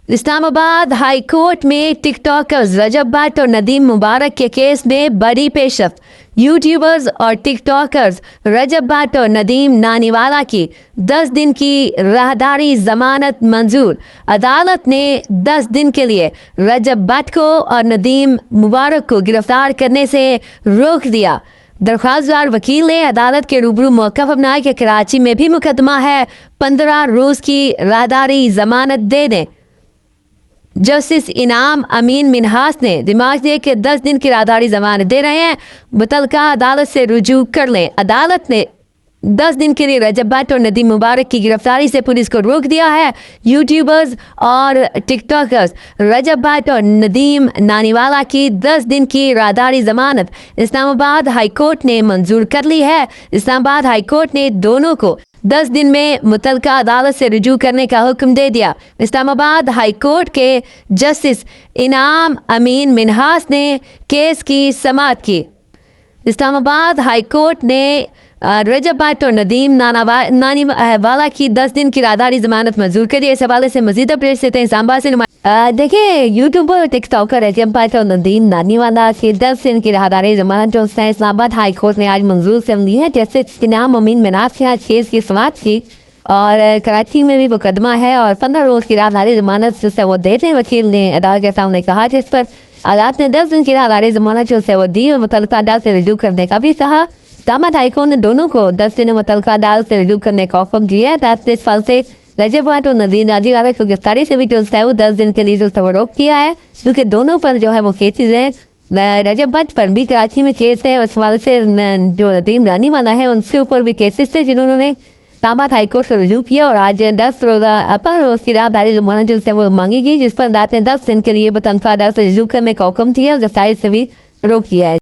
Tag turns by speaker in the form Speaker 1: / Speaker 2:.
Speaker 1: Islamabad high court में TikTokers रजब भट्ट और नदीम मुबारक के केस में बड़ी पेशरफ्त। यूट्यूबर्स और टिकटॉकर्स रजब भट्ट और नदीम नानीवाला की 10 दिन की राहदारी जमानत मंजूर। अदालत ने 10 दिन के लिए रजब भट्ट को और नदीम मुबारक को गिरफ्तार करने से रोक दिया। दरख्वास्तदार वकील ने अदालत के रूबरू मौक़िफ़ अपनाया कि कराची में भी मुकदमा है, 15 रोज़ की राहदारी जमानत दे दें। जस्टिस इनाम अमीन मिनहास ने दिमाग दिए कि 10 दिन की राहदारी जमानत दे रहे हैं, मुतल्लिका अदालत से रुजू कर लें। अदालत ने 10 दिन के लिए रजब भट्ट और नदीम मुबारक की गिरफ्तारी से पुलिस को रोक दिया है। यूट्यूबर्स और टिकटॉकर्स रजब भट्ट और नदीम नानीवाला की 10 दिन की राहदारी जमानत इस्लामाबाद हाई कोर्ट ने मंजूर कर ली है। इस्लामाबाद हाई कोर्ट ने दोनों को 10 दिन में मुतल्लिका अदालत से रुजू करने का हुक्म दे दिया। इस्लामाबाद हाई कोर्ट के जस्टिस इनाम अमीन मिनहास ने केस की समाअत की। इस्लामाबाद हाई कोर्ट ने रजब भट्ट और नदीम नानीवाला की 10 दिन की राहदारी जमानत मंजूर करी। इस हवाले से मजीद अपडेट देते हैं इस्लामाबाद से। देखिए, यूट्यूबर और टिकटॉकर रजब भट्ट और नदीम नानीवाला की 10 दिन की राहदारी जमानत जो है इस्लामाबाद हाई कोर्ट ने आज मंजूर कर ली है। जैसे इनाम अमीन मिनास ने आज केस की समाअत की और कराची में भी मुकदमा है और 15 रोज़ की राहदारी जमानत जो है वो देते हैं। वकील ने अदालत के सामने कहा, जिस पर अदालत ने 10 दिन की राहदारी जमानत जो है वो दी और मुतल्लिका अदालत से रुजू करने का भी कहा। इस्लामाबाद हाई कोर्ट ने दोनों को 10 दिन मुतल्लिका अदालत से रुजू करने का हुक्म दिया है। अदालत ने इस फल से रजब भट्ट और नदीम नानीवाला को गिरफ्तारी से भी जो है वो 10 दिन के लिए जो है रोक किया है, क्योंकि दोनों पर जो है वो केसेज हैं। रजब भट्ट पर भी कराची में केस है, उस हवाले से जो नदीम नानीवाला है उनके ऊपर भी केसेस थे जिन्होंने इस्लामाबाद हाई कोर्ट से रुजू किया। और आज 10 रोज़ की राहदारी जमानत जो है वो मांगी गई, जिस पर अदालत ने 10 दिन के लिए मुतल्लिका अदालत से रुजू करने का हुक्म दिया और गिरफ्तारी से भी रोक दिया है।